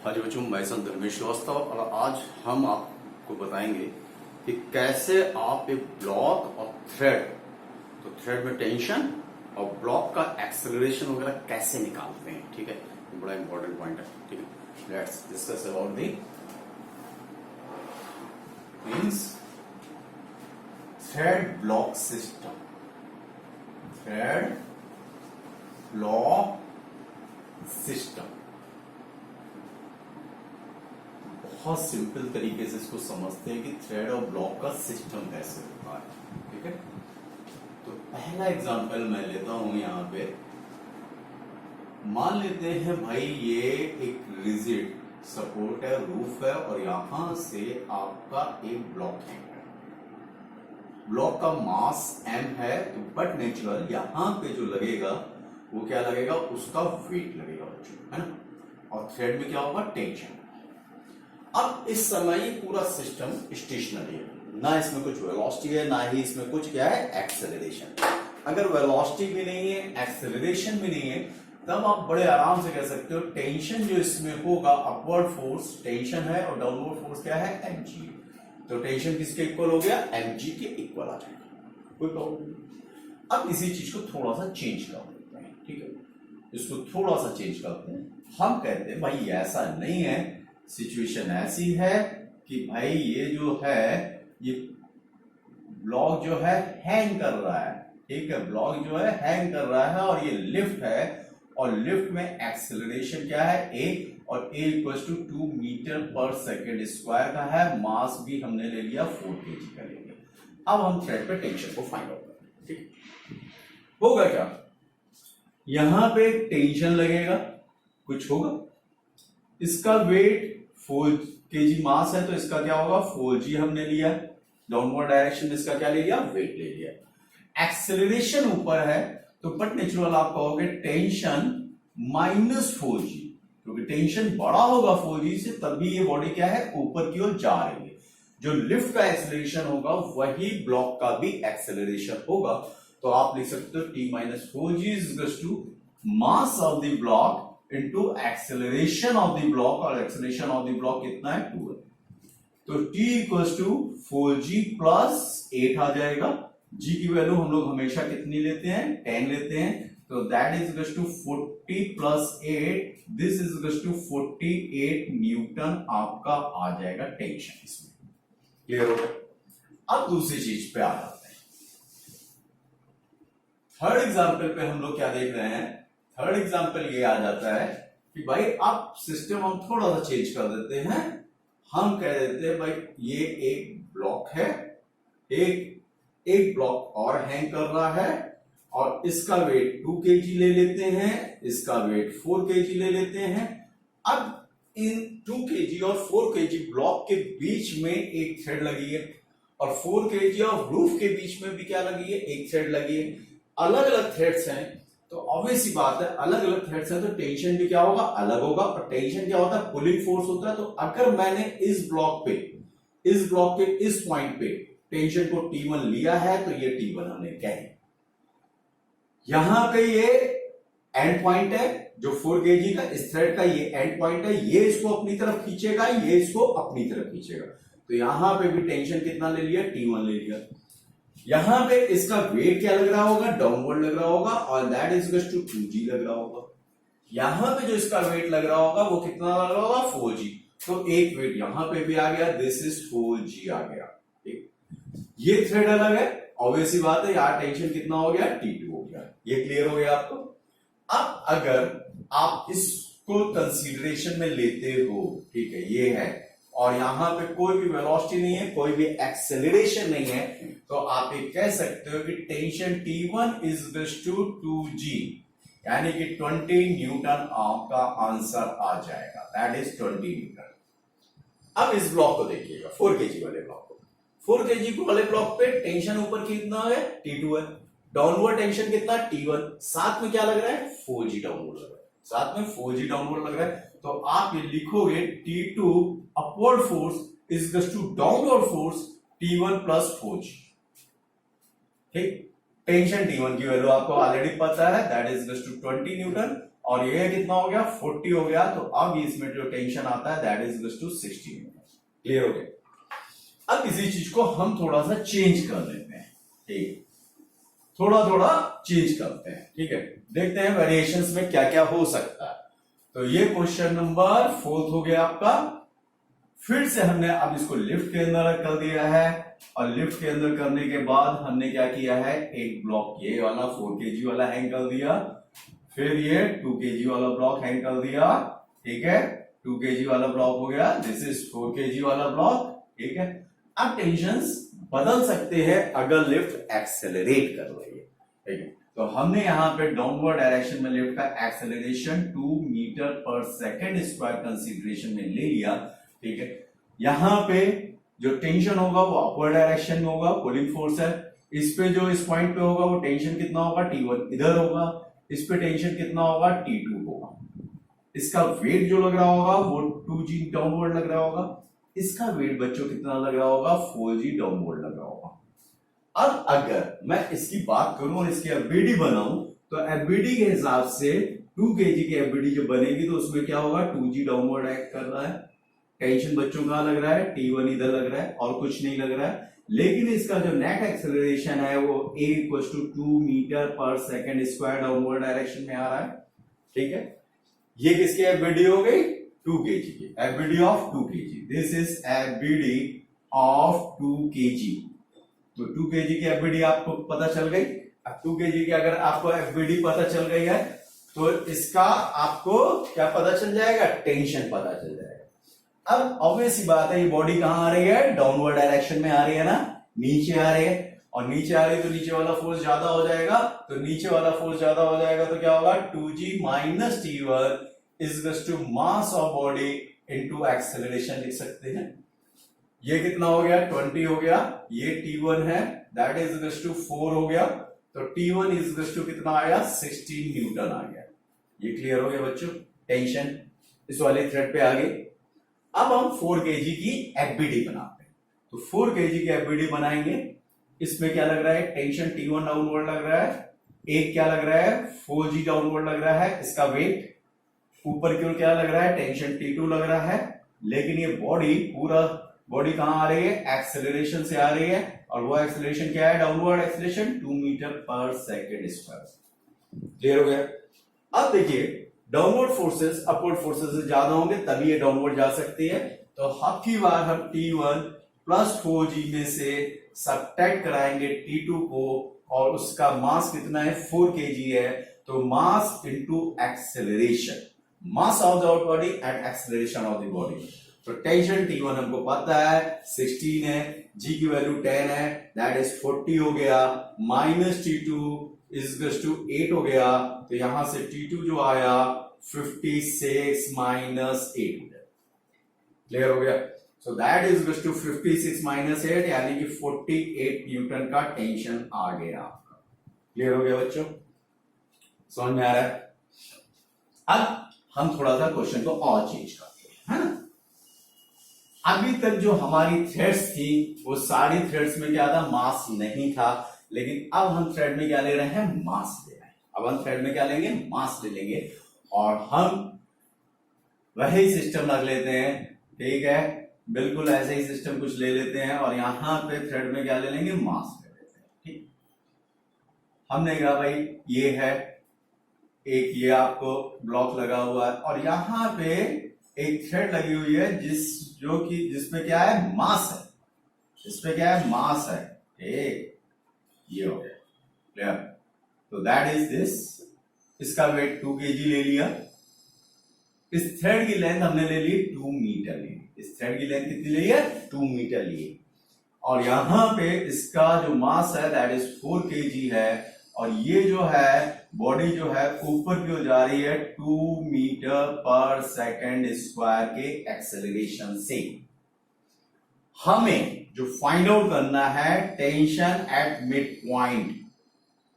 आज बच्चों मैं संत धर्मेश श्रीवास्तव और आज हम आपको बताएंगे कि कैसे आप एक ब्लॉक और थ्रेड, तो थ्रेड में टेंशन और ब्लॉक का एक्सेलरेशन वगैरह कैसे निकालते हैं। ठीक है, बड़ा इंपॉर्टेंट पॉइंट है। ठीक है, let's discuss about the means thread block system. Thread block system बहुत सिंपल तरीके से इसको समझते हैं कि थ्रेड और ब्लॉक का सिस्टम कैसे होता है। ठीक है, तो पहला एग्जांपल मैं लेता हूं यहां पे। मान लेते हैं भाई ये एक रिजिड सपोर्ट है, रूफ है और यहां से आपका एक ब्लॉक है। ब्लॉक का मास m है, तो बट नेचुरल यहां पे जो लगेगा वो क्या लगेगा, उसका वेट लगेगा बच्चों, है ना। और थ्रेड में क्या होगा, टेंशन। अब इस समय ये पूरा सिस्टम स्टेशनरी है, ना इसमें कुछ वेलोसिटी है, ना ही इसमें कुछ क्या है, एक्सेलरेशन। अगर वेलोसिटी भी नहीं है, एक्सेलरेशन भी नहीं है, तब आप बड़े आराम से कह सकते हो टेंशन जो इसमें होगा, अपवर्ड फोर्स टेंशन है और डाउनवर्ड फोर्स क्या है, mg। तो टेंशन किसके इक्वल हो गया, mg के इक्वल आ जाएगा, कोई प्रॉब्लम नहीं। अब इसी चीज को थोड़ा सा चेंज कर देते हैं। ठीक है, इसको थोड़ा सा चेंज करते हैं। हम कहते हैं भाई ऐसा नहीं है, सिचुएशन ऐसी है कि भाई ये जो है, ये ब्लॉक जो है हैंग कर रहा है। ठीक है, ब्लॉक जो है हैंग कर रहा है और ये लिफ्ट है, और लिफ्ट में एक्सेलरेशन क्या है, a, और a इक्वल्स टू 2 मीटर पर सेकेंड स्क्वायर का है। मास भी हमने ले लिया 4 kg का ले लिया। अब हम थ्रेड पे टेंशन को फाइंड आउट करें। ठीक होगा क्या, यहां पे टेंशन लगेगा, कुछ होगा, इसका वेट 4 kg मास है, तो इसका क्या होगा, 4g हमने लिया। डाउनवर्ड डायरेक्शन में इसका क्या ले लिया, वेट ले लिया। एक्सेलरेशन ऊपर है, तो बट नेचुरल आप कहोगे टेंशन माइनस 4g, क्योंकि टेंशन बड़ा होगा 4g से, तभी ये बॉडी क्या है, ऊपर की ओर जा रही है। जो लिफ्ट का एक्सेलरेशन होगा वही ब्लॉक का भी एक्सेलरेशन होगा। तो आप लिख सकते हो t minus 4g is equal to mass of the block into acceleration of the block, और एक्सेलरेशन ऑफ द ब्लॉक कितना है, 2 है। तो t equals to 4g plus 8 आ जाएगा। g की वैल्यू हम लोग हमेशा कितनी लेते हैं, 10 लेते हैं। तो that is equals to 40 plus 8, this is equals to 48 newton आपका आ जाएगा टेंशन इसमें। क्लियर हो गया। अब दूसरी चीज पे आ जाते हैं। थर्ड एग्जांपल पे हम लोग क्या देख रहे हैं, थर्ड एग्जांपल ये आ जाता है कि भाई अब सिस्टम हम थोड़ा सा चेंज कर देते हैं। हम कह देते हैं भाई ये एक ब्लॉक है, एक ब्लॉक और हैंग कर रहा है, और इसका वेट 2 kg ले लेते हैं, इसका वेट 4 kg ले लेते हैं। अब इन 2 kg और 4 kg ब्लॉक के बीच में एक थ्रेड लगी है, और 4 kg और रूफ के बीच में भी क्या लगी है, एक थ्रेड लगी है। अलग अलग थ्रेड्स हैं, तो ऑब्वियस सी बात है अलग अलग थ्रेड्स हैं, तो टेंशन भी क्या होगा, अलग होगा। और टेंशन क्या होता है, पुलिंग फोर्स होता है। तो अगर मैंने इस ब्लॉक के इस पॉइंट पे टेंशन को T1 लिया है, तो ये T1 हमने कह दिया। यहां पे ये एंड पॉइंट है जो 4 kg का, इस थ्रेड का ये एंड पॉइंट है, ये इसको अपनी तरफ खींचेगा, ये इसको अपनी तरफ खींचेगा। तो यहां पे भी टेंशन कितना ले लिया, T1 ले लिया। यहां पे इसका वेट क्या लग रहा होगा, डाउनवर्ड लग रहा होगा, और that is equal to 2g लग रहा होगा। यहां पे जो इसका वेट लग रहा होगा वो कितना लग रहा होगा, 4g। तो एक वेट यहां पे भी आ गया, दिस इज 4g आ गया। ठीक, ये थ्रेड अलग है, ऑब्वियस सी बात है, यहां टेंशन कितना हो गया, T2 हो गया। ये क्लियर हो गया आपको। अब अगर आप इसको कंसीडरेशन में लेते हो, ठीक है, ये है, और यहां पे कोई भी वेलोसिटी नहीं है, कोई भी एक्सेलरेशन नहीं है, तो आप ये कह सकते हो कि tension T1 is equal to 2g, यानी कि 20 न्यूटन आपका आंसर आ जाएगा, दैट इज 20 न्यूटन। अब इस ब्लॉक को देखिएगा, 4 kg वाले ब्लॉक को। 4 kg वाले ब्लॉक पे टेंशन ऊपर कितना है, T2 है। डाउनवर्ड टेंशन कितना, T1। साथ में क्या लग रहा है, 4g डाउनवर्ड लग रहा है, साथ में 4g डाउनवर्ड लग रहा है। तो आप ये लिखोगे T2 upward force is equal to downward force T1 plus 4g। ठीक, टेंशन T1 की वैल्यू आपको ऑलरेडी पता है, that is equal to 20 newton, और ये कितना हो गया 40 हो गया, तो अब इसमें जो टेंशन आता है that is equal to 60 newton. Clear हो गया। अब इसी चीज को हम थोड़ा सा चेंज कर लेते हैं, ठीक, थोड़ा थोड़ा चेंज करते हैं, ठीक है, देखते हैं वेरिएशंस में क्या क्या हो सकता है। तो ये क्वेश्चन नंबर 4 हो गया आपका। फिर से हमने अब इसको लिफ्ट के अंदर कर दिया है, और लिफ्ट के अंदर करने के बाद हमने क्या किया है, एक ब्लॉक ये वाला 4 kg वाला हैंग कर दिया, फिर ये 2 kg वाला ब्लॉक हैंग कर दिया, ठीक है, 2 kg वाला ब्लॉक हो गया, दिस इज 4 kg वाला ब्लॉक, ठीक है। अब टेंशंस बदल सकते हैं अगर लिफ्ट एक्सेलरेट कर रही है, ठीक है। तो हमने यहाँ पे डाउनवर्ड डायरेक्शन में लिफ्ट का एक्सेलरेशन 2 मीटर पर सेकेंड स्क्वायर कंसीडरेशन में ले लिया, ठीक है। यहाँ पे जो टेंशन होगा वो अपवर्ड डायरेक्शन में होगा, पुलिंग फोर्स है। इस पे जो इस पॉइंट पे होगा वो टेंशन कितना होगा, T1 इधर होगा, इस पे टेंशन कितना होगा, T2 होगा। इसका वेट जो लग रहा होगा वो 2G डाउनवर्ड लग रहा होगा, इसका वेट बच्चों कितना लग रहा होगा, 4G डाउनवर्ड लग रहा होगा। अब अगर मैं इसकी बात करूं और इसकी एफबीडी बनाऊं, तो एफबीडी के हिसाब से 2 kg की एफबीडी जो बनेगी तो उसमें क्या होगा, 2G डाउनवर्ड एक्ट कर रहा है, टेंशन बच्चों कहां लग रहा है, T1 इधर लग रहा है और कुछ नहीं लग रहा है। लेकिन इसका जो नेट एक्सेलरेशन है वो A इक्वल टू 2 मीटर पर सेकेंड स्क्वायर डाउनवर्ड डायरेक्शन में आ रहा है, ठीक है। ये किसकी एफबीडी हो गई, 2 kg की FBD of 2 kg, this is FBD of 2 kg। तो 2 kg की एफबीडी आपको पता चल गई। अब 2 kg की अगर आपको एफबीडी पता चल गई है तो इसका आपको क्या पता चल जाएगा, टेंशन पता चल जाएगा। अब ऑब्वियस सी बात है, ये बॉडी कहां आ रही है, डाउनवर्ड डायरेक्शन में आ रही है ना, नीचे आ रही है, और नीचे आ रही है तो नीचे वाला फोर्स ज्यादा हो जाएगा, तो नीचे वाला फोर्स ज्यादा हो जाएगा तो क्या होगा, 2G minus T1 is equal to mass of body into acceleration लिख सकते हैं। ये कितना हो गया, 20 हो गया, ये T1 है दैट इज इक्वल टू 4 हो गया, तो T1 इज इक्वल टू कितना आया, 16 न्यूटन आ गया। ये क्लियर हो गया बच्चों, टेंशन इस वाले थ्रेड पे आ गई। अब हम 4 kg की एफबीडी बनाते हैं, तो 4 kg की एफबीडी बनाएंगे। इसमें क्या लग रहा है, टेंशन T1 डाउनवर्ड लग रहा है, एक क्या लग रहा है, 4G डाउनवर्ड लग रहा है, इसका वेट ऊपर की ओर क्या लग रहा है, टेंशन T2 लग रहा है। लेकिन ये बॉडी पूरा बॉडी कहां आ रही है, एक्सेलरेशन से आ रही है, और वो एक्सेलरेशन क्या है, डाउनवर्ड एक्सेलरेशन 2 मीटर पर सेकेंड स्क्वायर। क्लियर हो गया। अब देखिए डाउनवर्ड फोर्सेस अपवर्ड फोर्सेस से ज्यादा होंगे तभी ये डाउनवर्ड जा सकती है, तो हर की बार हम T1 प्लस 4G में से सबट्रैक्ट कराएंगे T2 को, और उसका मास कितना है, 4 kg है, तो मास into acceleration, mass of the body and acceleration of the body. तो टेंशन T1 हमको पता है 16 है, G की वैल्यू 10 है, दैट इज 40 हो गया, minus T2 is equal to 8 हो गया, तो यहां से T2 जो आया 56 माइनस 8 हो गया। क्लियर हो गया। So that is equal to 56 minus 8 यानी कि 48 न्यूटन का टेंशन आ गया आपका। क्लियर हो गया बच्चों, समझ में आ रहा है। अब हम थोड़ा सा क्वेश्चन को और चेंज करते हैं, है ना। अभी तक जो हमारी थ्रेड्स थी वो सारी थ्रेड्स में क्या था, मास नहीं था, लेकिन अब हम थ्रेड में क्या ले रहे हैं, मास ले रहे हैं। अब हम थ्रेड में क्या लेंगे, मास ले लेंगे, और हम वही सिस्टम रख लेते हैं, ठीक है, बिल्कुल ऐसे ही सिस्टम कुछ ले लेते हैं, और यहां पे थ्रेड में क्या ले लेंगे, मास ले लेते हैं। ठीक, हमने कहा भाई ये है एक, ये आपको ब्लॉक लगा हुआ है, और यहां पे एक थ्रेड लगी हुई है जिसपे क्या है, मास है, इसपे क्या है, मास है, ठीक, ये हो गया क्लियर। तो दैट इज दिस, इसका वेट 2 kg ले लिया, इस थ्रेड की लेंथ हमने ले ली 2 मीटर ली, इस थ्रेड की लेंथ कितनी ली है, 2 मीटर ली, और यहां पे इसका जो मास है दैट इज 4 kg है, और ये जो है बॉडी जो है ऊपर की ओर जा रही है 2 मीटर पर सेकेंड स्क्वायर के एक्सेलरेशन से। हमें जो फाइंड आउट करना है टेंशन एट मिड पॉइंट,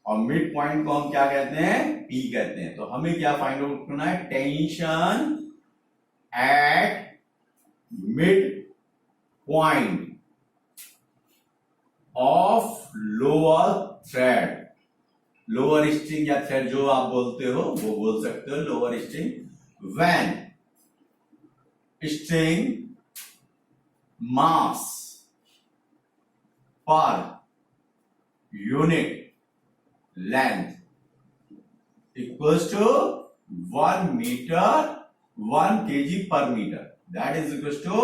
और मिड पॉइंट को हम क्या कहते हैं, P कहते हैं। तो हमें क्या फाइंड आउट करना है, tension at mid point of lower thread, lower string या थ्रेड जो आप बोलते हो वो बोल सकते हो lower string. When string mass per unit length equals to 1 metre 1 kg per metre, that is equals to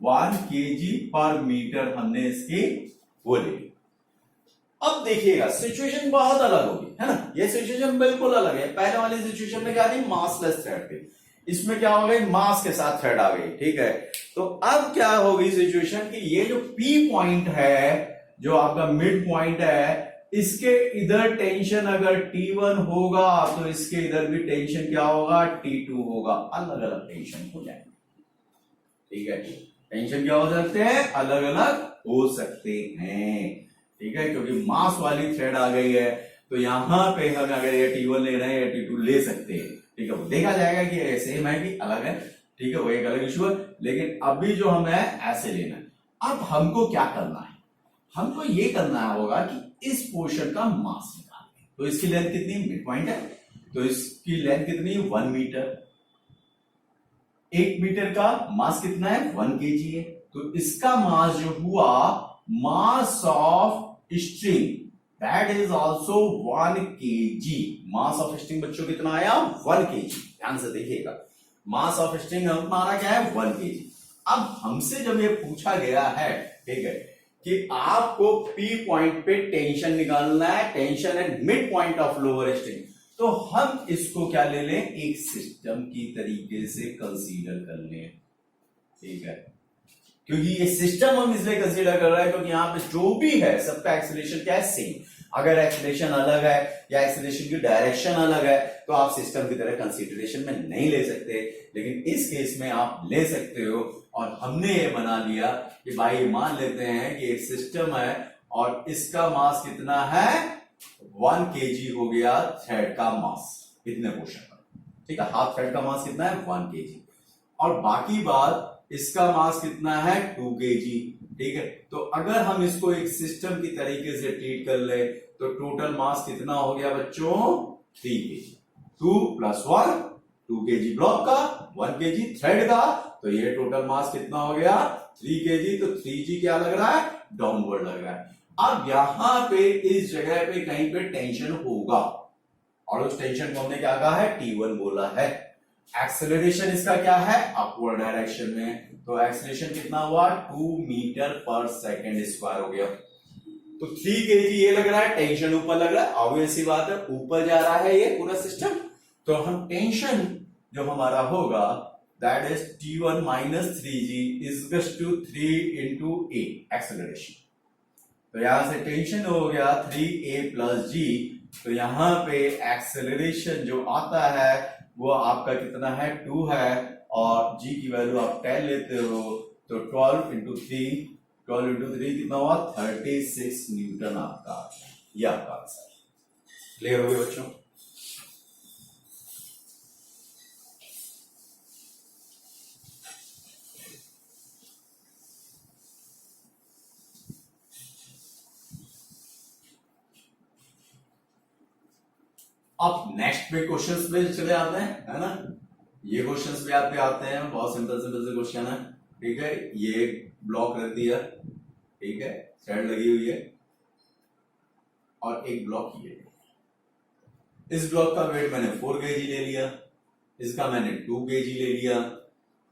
1 kg per metre हमने इसकी वो ले ली। अब देखिएगा सिचुएशन बहुत अलग होगी, है ना, ये सिचुएशन बिल्कुल अलग है। पहले वाली सिचुएशन में क्या थी, मासलेस थ्रेड थी, इसमें क्या हो गई, मास के साथ थ्रेड आ गई, ठीक है। तो अब क्या होगी सिचुएशन कि ये जो P पॉइंट है, जो आपका मिड पॉइंट है, इसके इधर टेंशन अगर T1 होगा तो इसके इधर भी टेंशन क्या होगा, T2 होगा, अलग अलग टेंशन हो जाएंगे, ठीक है। टेंशन क्या हो सकते हैं, अलग अलग हो सकते हैं, ठीक है, क्योंकि मास वाली थ्रेड आ गई है। तो यहां पे हम अगर ये T1 ले रहे हैं या T2 ले सकते हैं, ठीक है। वो देखा जाएगा कि सेम है कि अलग है, ठीक है, वो एक अलग इशू है। लेकिन अभी जो हमें ऐसे लेना है, अब हमको क्या करना है, हमको ये करना होगा कि इस पोर्शन का मास निकालना। तो इसकी लेंथ कितनी, मिड पॉइंट है, तो इसकी लेंथ कितनी, 1 मीटर। 1 मीटर का मास कितना है, 1 kg है। तो इसका मास जो हुआ, mass of string, that is also 1 kg। Mass of string बच्चों कितना आया, 1 kg। ध्यान से देखिएगा, मास ऑफ स्ट्रिंग हमारा क्या है, 1 kg। अब हमसे जब ये पूछा गया है, ठीक है, कि आपको P पॉइंट पे टेंशन निकालना है, tension and mid point of lower string, तो हम इसको क्या ले लें, एक सिस्टम की तरीके से कंसीडर कर लें, ठीक है। क्योंकि ये सिस्टम हम इसलिए कंसीडर कर रहे हैं क्योंकि यहां पे जो भी है सबका एक्सीलरेशन क्या है, सेम। अगर एक्सीलरेशन अलग है या एक्सीलरेशन की डायरेक्शन अलग है तो आप सिस्टम की तरह कंसीडरेशन में नहीं ले सकते, लेकिन इस केस में आप ले सकते हो। और हमने ये बना लिया कि भाई मान लेते हैं कि एक सिस्टम है और इसका मास कितना है, 1 kg हो गया थ्रेड का मास, इतने पोर्शन का, ठीक है। हाफ थ्रेड का मास कितना है, 1 kg, और बाकी बात इसका मास कितना है, 2 kg, ठीक है। तो अगर हम इसको एक सिस्टम की तरीके से ट्रीट कर ले तो टोटल मास कितना हो गया बच्चों, 3 kg। 2 + 1 2 kg ब्लॉक का, 1 kg थ्रेड का, तो ये टोटल मास कितना हो गया, 3 kg। तो 3g क्या लग रहा है, डाउनवर्ड लग रहा है। अब यहां पे इस जगह पे कहीं पे टेंशन होगा और उस टेंशन को हमने क्या कहा है, T1 बोला है। एक्सेलरेशन इसका क्या है, अपवर्ड डायरेक्शन में, तो एक्सेलरेशन कितना हुआ, 2 मीटर पर सेकेंड स्क्वायर हो गया। तो 3 kg ये लग रहा है, टेंशन ऊपर लग रहा है, ऑब्वियस सी बात है, ऊपर जा रहा है ये पूरा सिस्टम। तो हम टेंशन जो हमारा होगा, that is T1 - 3g is to 3 × a acceleration. तो यहां से टेंशन हो गया 3a + g, तो यहां पे एक्सेलरेशन जो आता है वो आपका कितना है, 2 है, और g की वैल्यू आप 10 लेते हो, तो 12 × 3 कितना हुआ, 36 न्यूटन आपका, ये आपका आंसर। क्लियर हो गया बच्चों। अब नेक्स्ट पे क्वेश्चंस पे चले आते हैं, है ना। ये क्वेश्चंस पे आप पे आते हैं, बहुत सिंपल सिंपल से क्वेश्चन है, ठीक है। ये ब्लॉक रख दिया, ठीक है, थ्रेड लगी हुई है और एक ब्लॉक ये, इस ब्लॉक का वेट मैंने 4 kg ले लिया, इसका मैंने 2 kg ले लिया,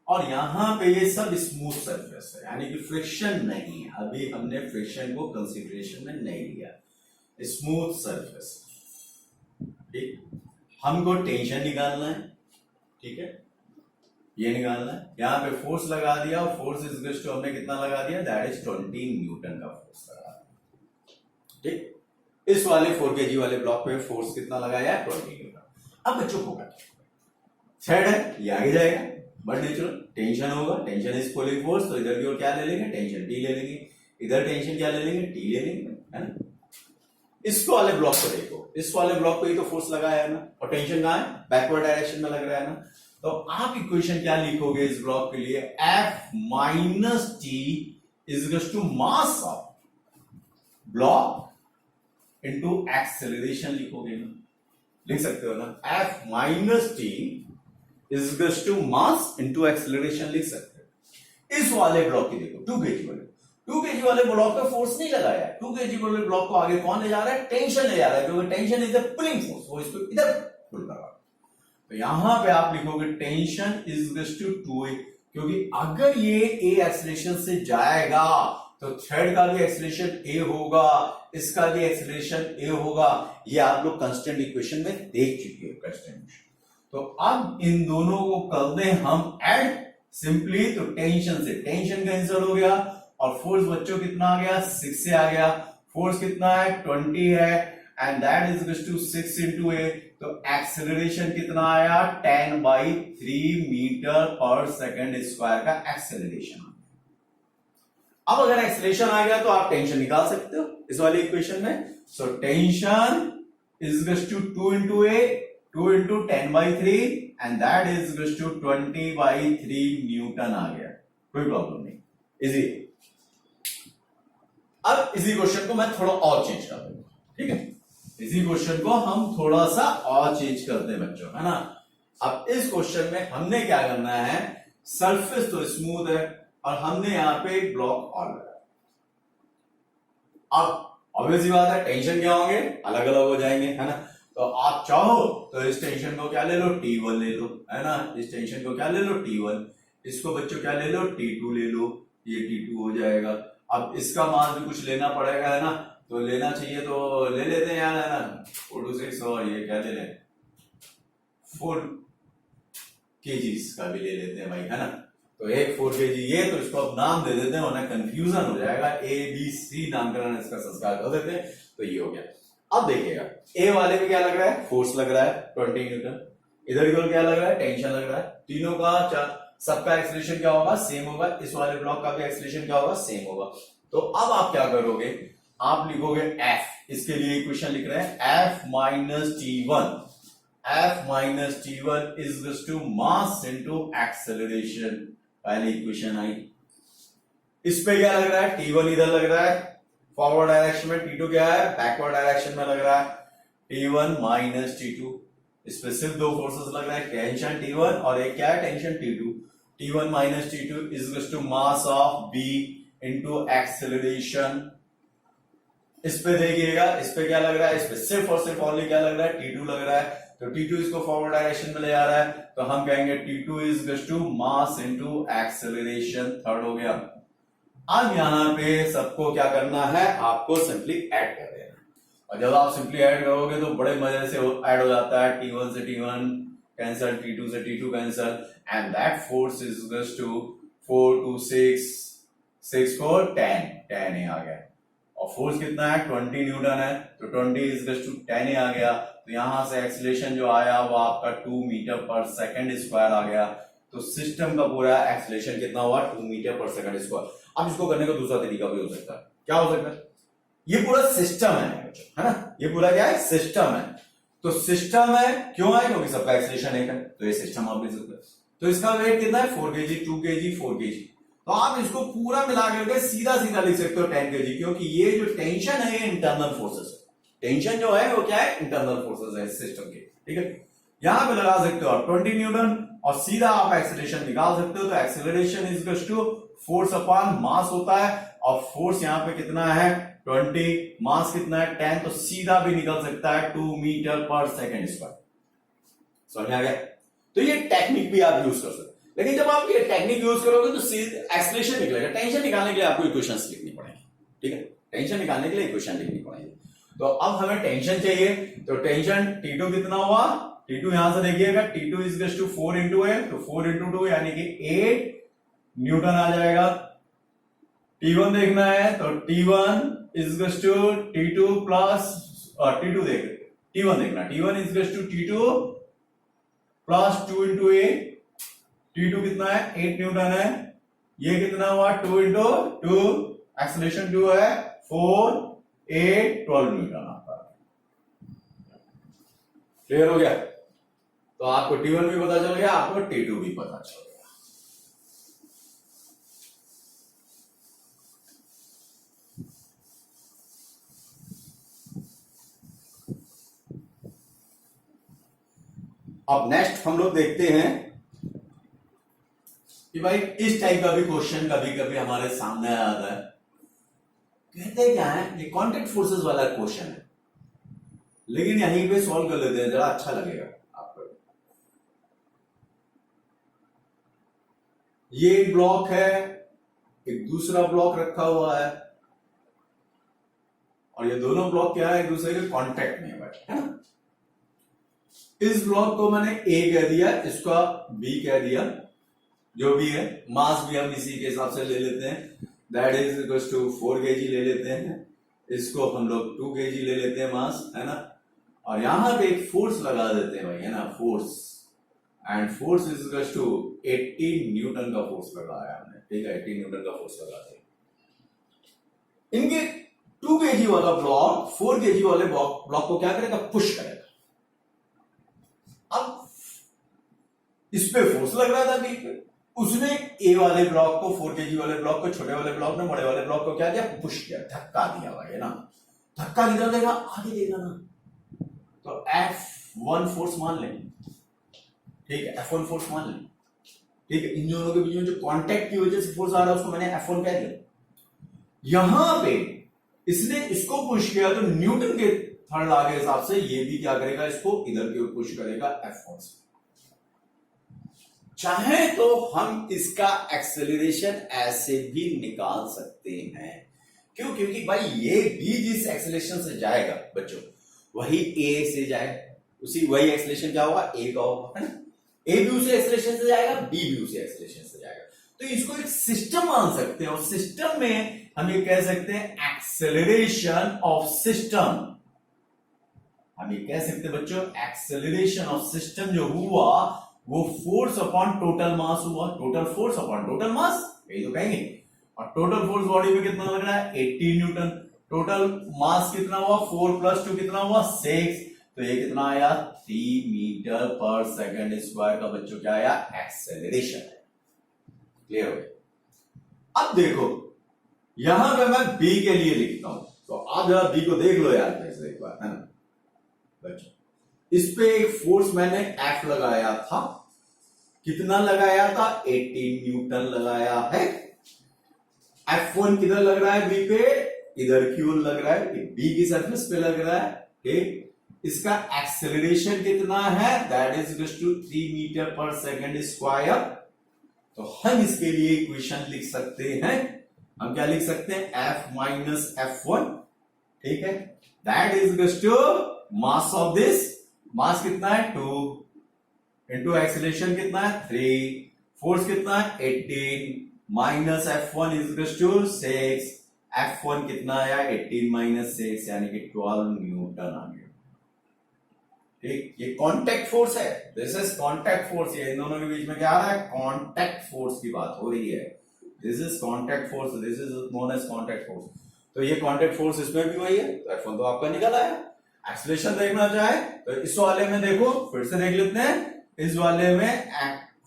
और यहां पे ये सब स्मूथ सरफेस है, यानी कि फ्रिक्शन नहीं है। अभी हमने फ्रिक्शन को कंसीडरेशन में नहीं लिया, स्मूथ सरफेस, ठीक। हमको टेंशन निकालना है, ठीक है, ये निकालना है। यहां पे फोर्स लगा दिया, और फोर्स इज टू हमने कितना लगा दिया, दैट इज 20 न्यूटन का फोर्स लगा दिया, ठीक। इस वाले 4 kg वाले ब्लॉक पे फोर्स कितना लगाया, 20 न्यूटन। अब बच्चों होगा थ्रेड है, ये आगे जाएगा, बट नेचुरल टेंशन होगा, टेंशन इज पुलिंग फोर्स, तो इधर की ओर क्या ले लेंगे, टेंशन T ले लेंगे, इधर टेंशन क्या ले लेंगे, T ले लेंगे, है ना। इसको वाले ब्लॉक को देखो, इस वाले ब्लॉक को ही तो फोर्स लगाया है ना, और टेंशन कहां है, बैकवर्ड डायरेक्शन में लग रहा है ना। तो आप इक्वेशन क्या लिखोगे इस ब्लॉक के लिए, F - T is to mass of block into acceleration लिखोगे ना, लिख सकते हो ना, F minus T is equals to mass into acceleration लिख सकते हो। इस वाले ब्लॉक की देखो 2 kg वाले, 2 kg वाले ब्लॉक पे फोर्स नहीं लगाया, 2 kg वाले ब्लॉक को आगे कौन ले जा रहा है, टेंशन ले जा रहा है, क्योंकि tension is a pulling force, वो इसको इधर पुल कर रहा है। तो यहां पे आप लिखोगे tension is equals to 2a, क्योंकि अगर ये ए एक्सेलरेशन से जाएगा तो थ्रेड का भी एक्सेलरेशन ए होगा, इसका भी एक्सेलरेशन ए होगा। ये आप लोग कांस्टेंट इक्वेशन में देख चुके हो कांस्टेंट। तो अब इन दोनों को कर दें हम ऐड सिंपली, तो टेंशन से टेंशन कैंसिल हो गया और फोर्स बच्चों कितना आ गया, 6 से आ गया। फोर्स कितना है, 20 है, and that is equal to 6 into A. तो एक्सेलरेशन कितना आया, 10/3 मीटर पर सेकंड स्क्वायर का एक्सेलरेशन। अब अगर एक्सेलरेशन आ गया तो आप टेंशन निकाल सकते हो इस वाली इक्वेशन में। So tension is equal to 2 into A, 2 into 10/3 and that is equal to 20/3 newton आ गया। कोई प्रॉब्लम नहीं, इजी। अब इसी क्वेश्चन को मैं थोड़ा और चेंज कर दूंगा, ठीक है। इसी क्वेश्चन को हम थोड़ा सा और चेंज करते हैं बच्चों, है ना। अब इस क्वेश्चन में हमने क्या करना है, सरफेस तो स्मूथ है और हमने यहां पे एक ब्लॉक और लगाया। अब ऑब्वियसली बात है टेंशन क्या होंगे, अलग अलग हो जाएंगे, है ना। तो आप चाहो तो इस टेंशन को क्या ले लो, T1 ले लो, है ना। इस टेंशन को क्या ले लो, T1। इसको बच्चों क्या ले लो, T2 ले लो, ये T2 हो जाएगा। अब इसका मान भी कुछ लेना पड़ेगा, है ना, तो लेना चाहिए तो ले लेते हैं यार, है ना। 4 to 6 और ये क्या ले लें, 4 kgs का भी ले लेते हैं भाई, है ना। तो एक 4 kg ये, तो इसको अब नाम दे देते हैं वरना कंफ्यूजन हो जाएगा। ABC नामकरण इसका संस्कार कर देते हैं, तो ये हो गया। अब देखिएगा ए वाले में क्या लग रहा है, फोर्स लग रहा है 20 न्यूटन। इधर की ओर क्या लग रहा है, टेंशन लग रहा है। तीनों का सबका एक्सेलरेशन क्या होगा, सेम होगा। इस वाले ब्लॉक का भी एक्सेलरेशन क्या होगा, सेम होगा। तो अब आप क्या करोगे, आप लिखोगे F, इसके लिए इक्वेशन लिख रहे हैं F minus T1, F minus T1 is to mass into acceleration. पहली इक्वेशन आई। इस पे क्या लग रहा है, T1 इधर लग रहा है फॉरवर्ड डायरेक्शन में, T2 क्या है, बैकवर्ड डायरेक्शन में लग रहा है, T1 माइनस T2। इस पे सिर्फ दो फोर्सेस लग रहा है, टेंशन T1 और एक क्या है, tension T2। T1 minus T2 is to mass of B into acceleration. इस पे देखिएगा, इस पे क्या लग रहा है, इस पे सिर्फ और सिर्फ ओनली क्या लग रहा है, T2 लग रहा है। तो T2 इसको फॉरवर्ड डायरेक्शन में ले जा रहा है, तो हम कहेंगे T2 is to mass into acceleration. Third हो गया। अब यहां पे सबको क्या करना है, आपको सिंपली ऐड कर देना। और जब आप सिंपली ऐड करोगे तो बड़े मजे से ऐड हो जाता है। T1 से T1 कैंसल, T2 से T2 cancel, and that force is to 4 to 6, 6 4 10, 10 आ गया। और फोर्स कितना है, 20 न्यूटन है, तो 20 इज टू 10 आ गया। तो यहां से एक्सेलरेशन जो आया वो आपका 2 मीटर पर सेकंड स्क्वायर आ गया। तो सिस्टम का पूरा एक्सेलरेशन कितना हुआ, 2 मीटर पर सेकंड स्क्वायर। अब इसको करने का दूसरा तरीका भी हो सकता है। क्या हो सकता है, ये पूरा सिस्टम है ना, ये पूरा क्या है, सिस्टम है। तो सिस्टम है, क्यों है, क्योंकि सबका एक्सेलरेशन एक है, तो ये सिस्टम आप लिख सकते हैं। तो इसका वेट कितना है, 4 kg, 2 kg, 4 kg। तो आप इसको पूरा मिला करके सीधा सीधा लिख सकते हो 10 kg, क्योंकि ये जो टेंशन है ये इंटरनल फोर्सेस है। टेंशन जो है वो क्या है, इंटरनल फोर्सेस है सिस्टम के, ठीक है। यहां पे लगा सकते हो आप 20 न्यूटन और सीधा आप एक्सेलरेशन निकाल सकते हो। तो acceleration is equal to force upon mass होता है, और फोर्स यहां पे कितना है 20, मास कितना है 10, तो सीधा भी निकल सकता है 2 मीटर पर सेकंड स्क्वायर। समझ में आ गया। तो ये टेक्निक भी आप यूज कर सकते हो, लेकिन जब आप ये टेक्निक यूज करोगे तो एक्सेलरेशन निकलेगा। टेंशन निकालने के लिए आपको इक्वेशंस लिखनी पड़ेगी, ठीक है। टेंशन निकालने के लिए इक्वेशन लिखनी पड़ेगी। तो अब हमें टेंशन चाहिए, तो टेंशन T2 कितना हुआ, T2 यहां से देखिएगा, T2 is to 4 into A, तो 4 इंटू 2 यानी कि 8 न्यूटन आ जाएगा। T1 देखना है, तो T1 is to T2 plus T2 देख, T1 देखना, T1 is to T2 plus 2 into a. T2 कितना है, 8 न्यूटन है। ये कितना हुआ, 2 इंटू 2, एक्सेलरेशन 2 है, 4 8 12 न्यूटन आता है। क्लियर हो गया। तो आपको T1 भी पता चल गया, आपको T2 भी पता चल गया। अब नेक्स्ट हम लोग देखते हैं कि भाई इस टाइप का भी क्वेश्चन कभी कभी हमारे सामने आता है। कहते क्या है, ये कॉन्टेक्ट फोर्सेस वाला क्वेश्चन है, लेकिन यहीं पे सॉल्व कर लेते हैं, जरा अच्छा लगेगा आपको। ये एक ब्लॉक है, एक दूसरा ब्लॉक रखा हुआ है, और ये दोनों ब्लॉक क्या है, एक दूसरे के कांटेक्ट में है ना। इस ब्लॉक को मैंने ए कह दिया, इसका बी कह दिया, जो भी है। मास भी हम इसी के हिसाब से ले लेते हैं, that is equal to 4 kg ले लेते हैं। इसको हम लोग 2 kg ले लेते हैं मास, है ना। और यहां पे एक फोर्स लगा देते हैं भाई, है ना, force, and force is equal to 18 newton का फोर्स लगाया हमने, ठीक है, 18 न्यूटन का फोर्स लगाते हैं। इनके 2 kg वाला ब्लॉक 4 kg वाले ब्लॉक को क्या करेगा, पुश करेगा। अब इस पे फोर्स लग रहा था बी पे, उसने ए वाले ब्लॉक को, 4 kg वाले ब्लॉक को, छोटे वाले ब्लॉक ने बड़े वाले ब्लॉक को क्या किया, पुश किया, धक्का दिया भाई, है ना। धक्का किधर देगा, आगे देगा ना। तो F1 फोर्स मान लें, ठीक है, F1 फोर्स मान लें, ठीक है। इन दोनों के बीच में जो कांटेक्ट की वजह से फोर्स आ रहा है उसको मैंने F1 कह दिया। यहां पे इसने इसको पुश किया, तो न्यूटन के थर्ड लॉ के हिसाब से ये भी क्या करेगा, इसको इधर की ओर पुश करेगा F1 से। चाहे तो हम इसका एक्सेलरेशन ऐसे भी निकाल सकते हैं। क्यों? क्योंकि भाई ये भी जिस एक्सेलरेशन से जाएगा बच्चों, वही ए से जाएगा, उसी वही एक्सेलरेशन क्या होगा, ए का होगा, है ना। ए भी उसी एक्सेलरेशन से जाएगा, बी भी उसी एक्सेलरेशन से जाएगा। तो इसको एक सिस्टम मान सकते हैं, और सिस्टम में हम ये कह सकते हैं एक्सेलरेशन ऑफ सिस्टम। हम ये कह सकते हैं बच्चों, एक्सेलरेशन ऑफ सिस्टम जो हुआ वो फोर्स अपॉन टोटल मास हुआ, total force upon total mass, यही तो कहेंगे। और टोटल फोर्स बॉडी में कितना लग रहा है, 80 न्यूटन। टोटल मास कितना हुआ, 4 + 2 कितना हुआ, 6। तो ये कितना आया, 3 मीटर पर सेकंड स्क्वायर का बच्चों क्या आया, एक्सेलरेशन है। क्लियर हो गया। अब देखो यहां पे मैं बी के लिए लिखता हूं, तो आप जरा बी को देख लो यार कैसे एक बार, है ना बच्चों। इस पे एक फोर्स मैंने F लगाया था, कितना लगाया था, 18 न्यूटन लगाया है। F1 किधर लग रहा है, बी पे, इधर की ओर लग रहा है, बी की सरफेस पे लग रहा है, ठीक। इसका एक्सेलरेशन कितना है, that is equal to 3 metre per second square. तो हम इसके लिए इक्वेशन लिख सकते हैं, हम क्या लिख सकते हैं, F माइनस F1, ठीक है, that is equal to mass of this, mass कितना है 2 इंटू एक्सेलरेशन कितना है 3, फोर्स कितना है 18 minus F1 is equal to 6। F1 कितना आया, 18 माइनस 6 यानी कि 12 न्यूटन आ गया, ठीक। ये कांटेक्ट फोर्स है, दिस इज कांटेक्ट फोर्स। ये इन दोनों के बीच में क्या आ रहा है, कांटेक्ट फोर्स की बात हो रही है। This is contact force, this is known as contact force. तो ये कांटेक्ट फोर्स इसमें भी वही है, तो F1 तो आपका निकल आया। एक्सेलरेशन देखना चाहे तो इस वाले में देखो, फिर से देख लेते हैं। इस वाले में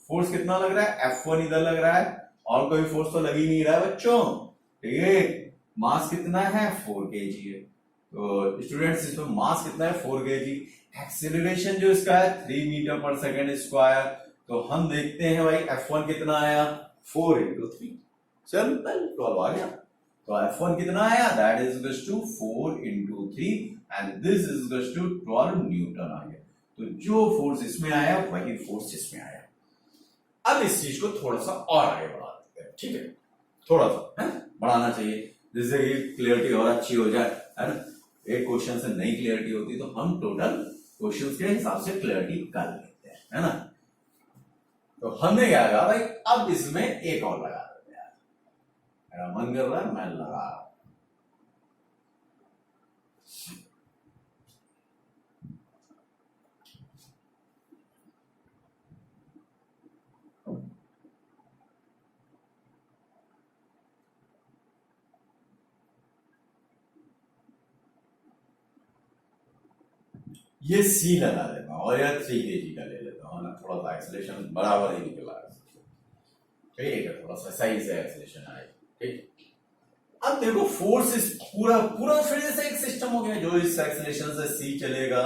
फोर्स कितना लग रहा है, F1 इधर लग रहा है, और कोई फोर्स तो लग ही नहीं रहा है बच्चों, ठीक है। मास कितना है, 4 kg है। तो स्टूडेंट्स इसमें मास कितना है, 4 kg। एक्सेलरेशन जो इसका है 3 मीटर पर सेकंड स्क्वायर। तो हम देखते हैं भाई F1 कितना आया, 4 × 3, सिंपल 12 आ गया। तो F1 कितना आया, that is equal to 4 × 3 and this is equal to 12 newton आ गया। तो जो फोर्स इसमें आया वही फोर्स इसमें आया। अब इस चीज को थोड़ा सा और आगे बढ़ा देते हैं, ठीक है, थोड़ा सा है बढ़ाना चाहिए, जिससे कि क्लियरिटी और अच्छी हो जाए, है ना। एक क्वेश्चन से नई क्लियरिटी होती तो हम टोटल क्वेश्चंस के हिसाब से क्लियरिटी कर लेते हैं, है ना। तो हमने क्या कहा भाई, अब इसमें एक और लगा देते हैं, मेरा मन कर रहा है मैं लगा रहा हूं। ये सी लगा देता हूं और यार 3 kg का ले लेता हूं ना, थोड़ा सा एक्सेलरेशन बराबर ही निकला है, ठीक है, थोड़ा सा सही से एक्सेलरेशन आए, ठीक। अब देखो फोर्स इस पूरा पूरा फिर से एक सिस्टम हो गया, जो इस एक्सेलरेशन से सी चलेगा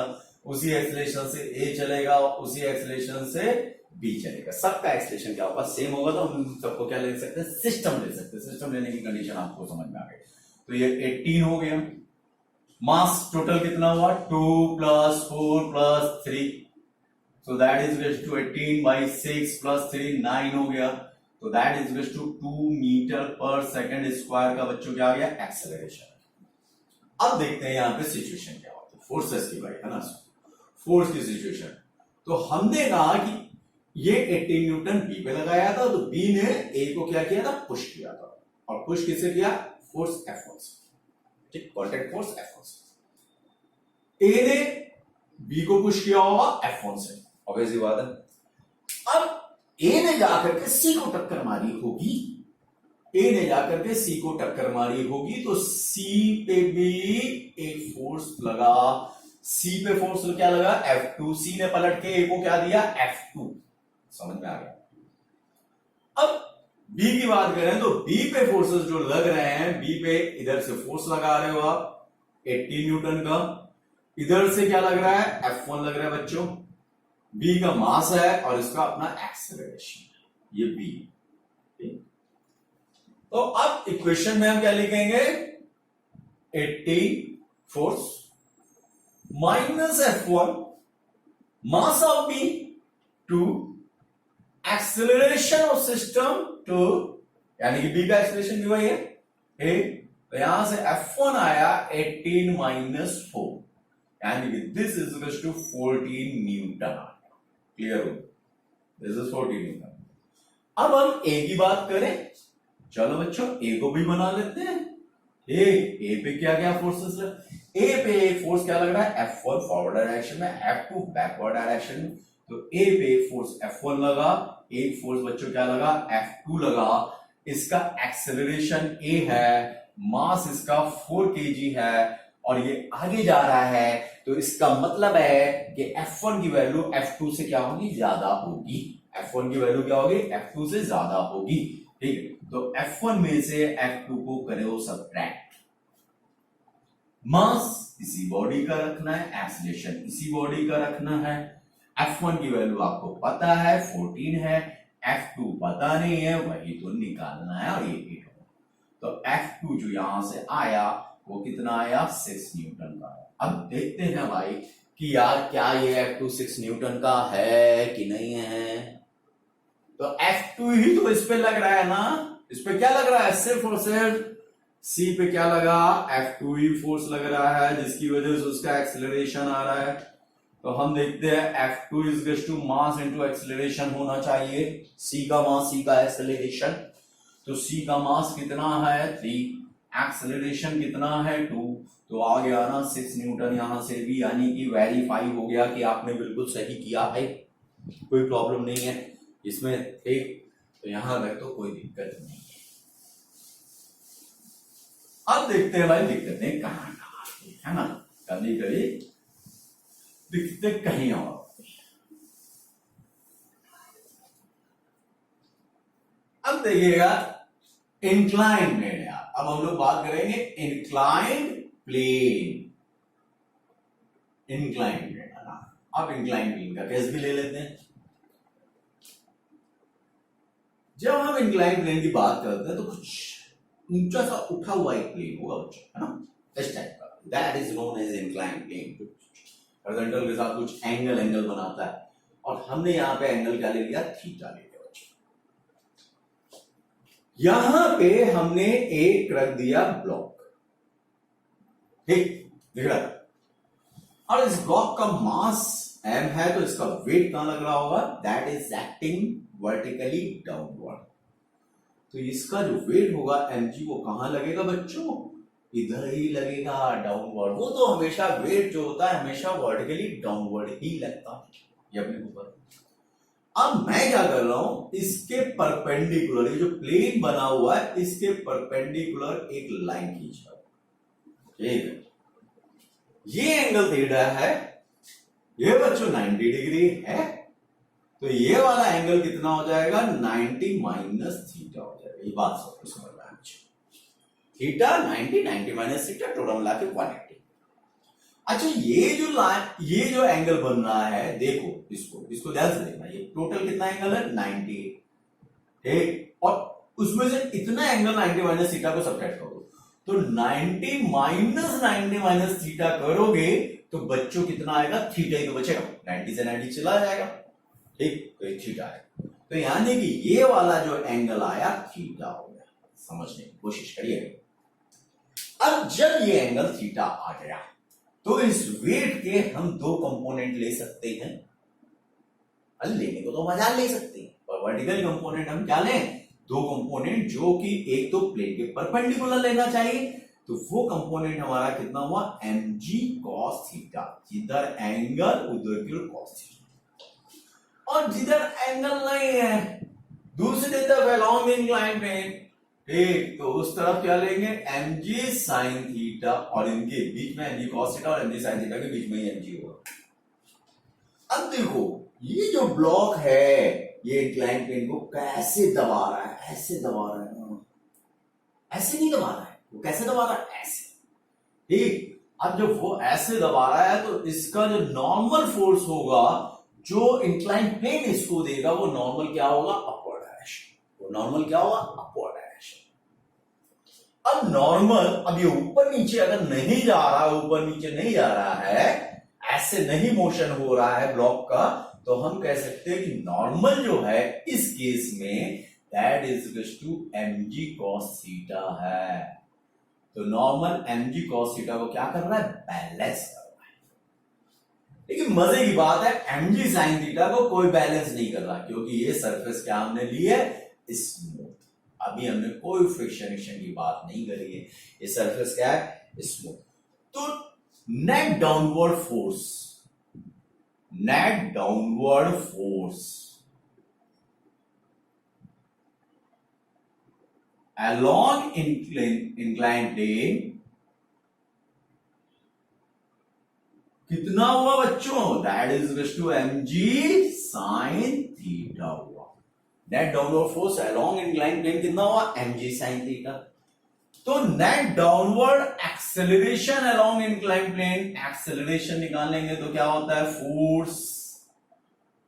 उसी एक्सेलरेशन से ए चलेगा, उसी एक्सेलरेशन से बी चलेगा। सबका एक्सेलरेशन क्या होगा, सेम होगा। तो हम सबको क्या ले सकते हैं, सिस्टम ले सकते हैं। सिस्टम लेने की कंडीशन आपको समझ में आ गई। तो ये 18 हो गया। मास टोटल कितना हुआ, 2 + 4 + 3, so that is equals to 18 by 6 + 3 9 हो गया। तो that is equals to 2 metre per second square का बच्चों क्या आ गया, एक्सेलरेशन। अब देखते हैं यहां पे सिचुएशन क्या होती है, फोर्सेस की भाई, है ना, फोर्स की सिचुएशन। तो हमने कहा कि ये 18 न्यूटन बी पे लगाया था, तो बी ने ए को क्या किया था, पुश किया था। और पुश किससे किया, फोर्स F1 से, ठीक, कॉन्टैक्ट फोर्स F1 से। ए ने बी को पुश किया होगा F1 से, ऑब्वियस सी बात है। अब ए ने जाकर के सी को टक्कर मारी होगी, ए ने जाकर के सी को टक्कर मारी होगी, तो सी पे भी एक फोर्स लगा। सी पे फोर्स क्या लगा, F2। सी ने पलट के ए को क्या दिया, F2। समझ में आ गया। अब बी की बात करें तो बी पे फोर्सेस जो लग रहे हैं, बी पे इधर से फोर्स लगा रहे हो आप 18 न्यूटन का, इधर से क्या लग रहा है, F1 लग रहा है बच्चों। बी का मास है और इसका अपना एक्सेलरेशन, ये बी। तो अब इक्वेशन में हम क्या लिखेंगे, 18 force minus F1 mass of B to acceleration of system two, यानी कि बी का एक्सेलरेशन भी वही है ए। तो यहां से F1 आया 18 - 4, यानी कि this is equal to 14 newton. Clear हो, दिस इज 14 न्यूटन। अब हम ए की बात करें, चलो बच्चों ए को भी बना लेते हैं। ए पे क्या क्या फोर्सेस लग, ए पे फोर्स क्या लग रहा है, F1 फॉरवर्ड डायरेक्शन में, F2 बैकवर्ड डायरेक्शन में। तो ए पे फोर्स F1 लगा, एक फोर्स बच्चों क्या लगा, F2 लगा। इसका एक्सेलरेशन ए है, मास इसका 4 kg है और ये आगे जा रहा है। तो इसका मतलब है कि F1 की वैल्यू F2 से क्या होगी, ज्यादा होगी। F1 की वैल्यू क्या होगी, F2 से ज्यादा होगी, ठीक है। तो F1 में से F2 को करो सबट्रैक्ट। मास इसी बॉडी का रखना है, एक्सेलरेशन इसी बॉडी का रखना है। F1 की वैल्यू आपको पता है 14 है, F2 पता नहीं है, वही तो निकालना है और ये 8 होगा। तो F2 जो यहां से आया वो कितना आया, 6 न्यूटन का आया। अब देखते हैं भाई कि यार क्या ये F2 6 न्यूटन का है कि नहीं है। तो F2 ही तो इस पे लग रहा है ना, इस पे क्या लग रहा है, सिर्फ और सिर्फ सी पे क्या लगा, F2 ही फोर्स लग रहा है, जिसकी वजह से उसका एक्सेलरेशन आ रहा है। तो हम देखते हैं F2 is equal to mass into acceleration होना चाहिए, सी का मास सी का एक्सेलरेशन। तो सी का मास कितना है 3, एक्सेलरेशन कितना है 2, तो आ गया ना 6 न्यूटन यहां से भी, यानी कि वेरीफाई हो गया कि आपने बिल्कुल सही किया है, कोई प्रॉब्लम नहीं है इसमें, ठीक। तो यहां तक तो कोई दिक्कत नहीं है। अब देखते हैं भाई दिक्कतें कहां आती है ना, कभी कभी दिक्कतें कहीं और। अब देखिएगा इंक्लाइन प्लेन है। अब हम लोग बात करेंगे इंक्लाइंड प्लेन, इंक्लाइंड प्लेन है ना। अब इंक्लाइंड प्लेन का केस भी ले लेते हैं। जब हम इंक्लाइंड प्लेन की बात करते हैं तो कुछ ऊंचा सा उठा हुआ एक प्लेन होगा बच्चों, है ना, इस टाइप का, that is known as inclined plane. Horizontal के साथ कुछ एंगल बनाता है, और हमने यहां पे एंगल क्या ले लिया, थीटा ले लिया बच्चों। यहां पे हमने एक रख दिया ब्लॉक, ठीक, दिख रहा है। और इस ब्लॉक का मास m है, तो इसका वेट कहां लग रहा होगा, that is acting vertically downward. तो इसका जो वेट होगा mg वो कहां लगेगा बच्चों, इधर ही लगेगा, डाउनवर्ड। वो तो हमेशा वेट जो होता है हमेशा वर्टिकली डाउनवर्ड ही लगता है, ये अपने ऊपर। अब मैं क्या कर रहा हूं, इसके परपेंडिकुलर, ये जो प्लेन बना हुआ है इसके परपेंडिकुलर एक लाइन खींच रहा हूं, ठीक है। ये एंगल थीटा है, ये बच्चों 90 डिग्री है, तो ये वाला एंगल कितना हो जाएगा, 90 माइनस थीटा हो जाएगा। ये बात सबको समझ में आ गई। थीटा 90 माइनस थीटा टोटल मिला के 180। अच्छा ये जो एंगल बन रहा है, देखो इसको ध्यान से देखना, ये टोटल कितना एंगल है 90, ठीक, और उसमें से इतना एंगल 90 माइनस थीटा को सब्ट्रैक्ट करो, तो 90 माइनस थीटा करोगे तो बच्चों कितना आएगा, थीटा ही तो बचेगा, 90 से 90 चला जाएगा, ठीक, तो ये थीटा है। तो यानी कि ये वाला जो एंगल आया थीटा हो गया, समझने की कोशिश करिए। अब जब ये एंगल थीटा आ गया तो इस वेट के हम दो कंपोनेंट ले सकते हैं, लेने को तो मजा ले सकते हैं, पर वर्टिकल कंपोनेंट हम क्या लें, दो कंपोनेंट जो कि एक तो प्लेन के परपेंडिकुलर लेना चाहिए, तो वो कंपोनेंट हमारा कितना हुआ mg cos थीटा, जिधर एंगल उधर की cos थीटा, और जिधर एंगल नहीं है दूसरी तरफ along inclined plane, ठीक, तो उस तरफ क्या लेंगे mg sin थीटा, और इनके बीच में mg cos थीटा और mg sin थीटा के बीच में ही mg होगा। अब देखो ये जो ब्लॉक है ये इंक्लाइन प्लेन को कैसे दबा रहा है, ऐसे दबा रहा है, ऐसे नहीं दबा रहा है, वो कैसे दबा रहा है, ऐसे, ठीक। अब जब वो ऐसे दबा रहा है तो इसका जो नॉर्मल फोर्स होगा जो इंक्लाइन प्लेन इसको देगा वो नॉर्मल क्या होगा, अपवर्ड डायरेक्शन, वो नॉर्मल क्या होगा, अपवर्ड डायरेक्शन। अब नॉर्मल, अब ये ऊपर नीचे अगर नहीं जा रहा, ऊपर नीचे नहीं जा रहा है, ऐसे नहीं मोशन हो रहा है ब्लॉक का, तो हम कह सकते हैं कि नॉर्मल जो है इस केस में that is equal to mg cos theta है। तो नॉर्मल mg cos थीटा को क्या कर रहा है, बैलेंस कर रहा है। लेकिन मजे की बात है mg sin थीटा को कोई बैलेंस नहीं कर रहा, क्योंकि ये सरफेस क्या हमने ली है, स्मूथ, अभी हमने कोई फ्रिक्शन की बात नहीं करी है, ये सरफेस क्या है, स्मूथ। तो net downward force along inclined plane कितना हुआ बच्चों, that is equal to mg sin theta हुआ। Net downward force along inclined plane कितना हुआ, mg sin थीटा। तो net downward acceleration along inclined plane, acceleration निकालेंगे तो क्या होता है, फोर्स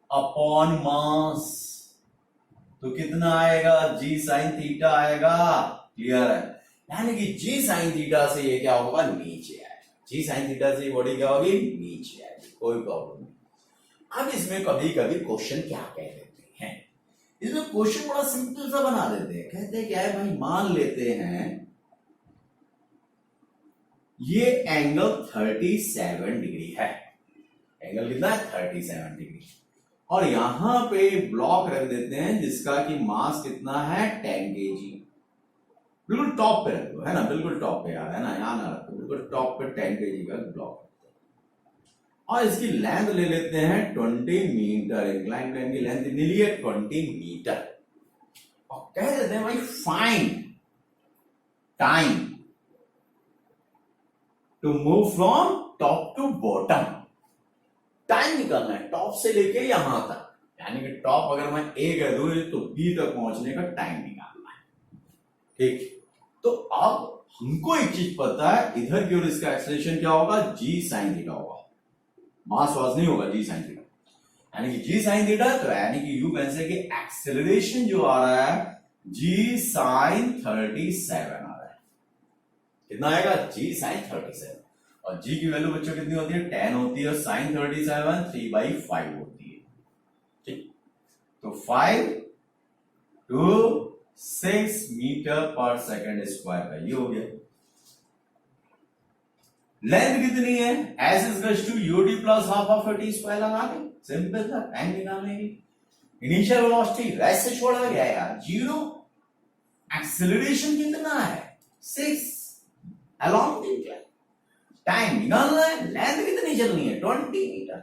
अपॉन मास, तो कितना आएगा, g sin थीटा आएगा, क्लियर है। यानी कि g sin थीटा से ये क्या होगा, नीचे आएगा, g sin थीटा से बॉडी क्या होगी, नीचे आएगी, कोई प्रॉब्लम नहीं। अब इसमें कभी कभी क्वेश्चन क्या कह देते हैं, इसमें क्वेश्चन बड़ा सिंपल सा बना देते हैं, कहते हैं क्या है भाई, मान लेते हैं ये एंगल 37 डिग्री है, एंगल कितना है 37 डिग्री, और यहां पे ब्लॉक रख देते हैं जिसका कि मास कितना है 10 kg, बिल्कुल टॉप पे रख दो, है ना, बिल्कुल टॉप पे यार, है ना, यहां ना रखो, बिल्कुल टॉप पे 10 kg का ब्लॉक रखते हैं, और इसकी लेंथ ले लेते हैं 20 मीटर, इंक्लाइन प्लेन की लेंथ कितनी ली है 20 मीटर, और कह देते हैं भाई find time to move from top to bottom, time निकालना है टॉप से लेके यहां तक, यानी कि टॉप अगर मैं ए कह दूं तो बी तक पहुंचने का टाइम निकालना है, ठीक। तो अब हमको एक चीज पता है, इधर की ओर इसका एक्सेलरेशन क्या होगा, g sin थीटा होगा, मास वास नहीं होगा, g sin थीटा, यानी कि g sin थीटा, तो यानी कि यू कैन से कि एक्सेलरेशन जो आ रहा है g sin 37 आ रहा है, कितना आएगा, g sin 37, और g की वैल्यू बच्चों कितनी होती है 10 होती है, और sin 37 3/5 होती है, ठीक। तो 5 to 6 metre per second square का ये हो गया। लेंथ कितनी है, s is to ud plus half of t square लगा दें, सिंपल था, टाइम निकालने की। इनिशियल वेलोसिटी रेस्ट से छोड़ा गया यार 0, एक्सेलरेशन कितना है 6 अलोंग द इंक्लाइन, टाइम निकालना है, लेंथ कितनी चलनी है 20 मीटर,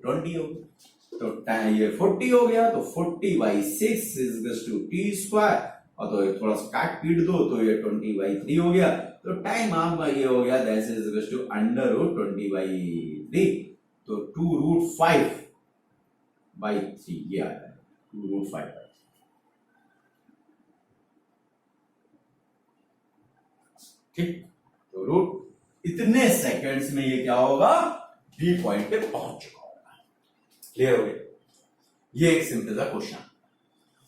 20 हो गया, तो टाइम ये 40 हो गया, तो 40/6 इज टू टी स्क्वायर, और तो थोड़ा सा काट पीट दो तो ये 20/3 हो गया, तो टाइम आपका ये हो गया that is to under root 20/3, तो 2√5/3 ये आ जाएगा 2√5/3, ठीक। तो रूट इतने सेकंड्स में ये क्या होगा, बी पॉइंट पे पहुंच चुका होगा। क्लियर हो गया? ये एक सिंपल सा क्वेश्चन।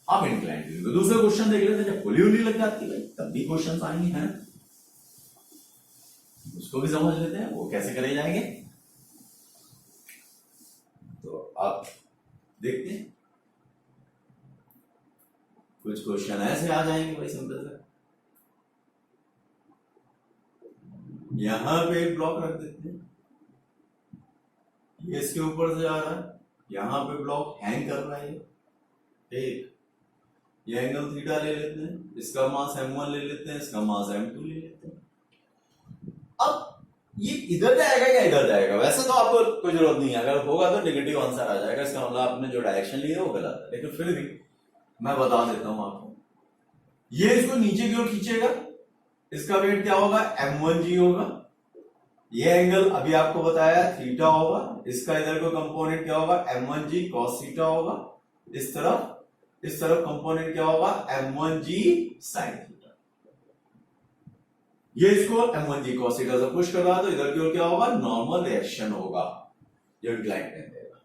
अब इंक्लाइन ट्यूब को दूसरा क्वेश्चन देख लेते हैं। जब पुली उली लग जाती है तब भी क्वेश्चन आएंगे, है ना, उसको भी समझ लेते हैं वो कैसे करे जाएंगे। तो आप देखते हैं कुछ क्वेश्चन ऐसे आ जाएंगे भाई सिंपल से। यहां पे एक ब्लॉक रख देते हैं, ये इसके ऊपर से आ रहा है, यहां पे ब्लॉक हैंग कर रहा है, ठीक, ये एंगल थीटा ले लेते हैं, इसका मास m1 ले लेते हैं, इसका मास m2 ले लेते हैं। अब ये इधर जाएगा या इधर जाएगा, वैसे तो आपको कोई जरूरत नहीं है, अगर होगा तो नेगेटिव आंसर आ जाएगा, इसका मतलब आपने जो डायरेक्शन ली है वो गलत है, लेकिन फिर भी मैं बता देता हूं आपको। ये इसको नीचे की ओर खींचेगा, इसका वेट क्या होगा, m1g होगा, ये एंगल अभी आपको बताया थीटा होगा, इसका इधर को कंपोनेंट क्या होगा, m1g cos थीटा होगा, इस तरफ कंपोनेंट क्या होगा, m1g sin थीटा। ये इसको m1g cos थीटा से पुश कर रहा है तो इधर की ओर क्या होगा, नॉर्मल रिएक्शन होगा, जो इंक्लाइन प्लेन देगा।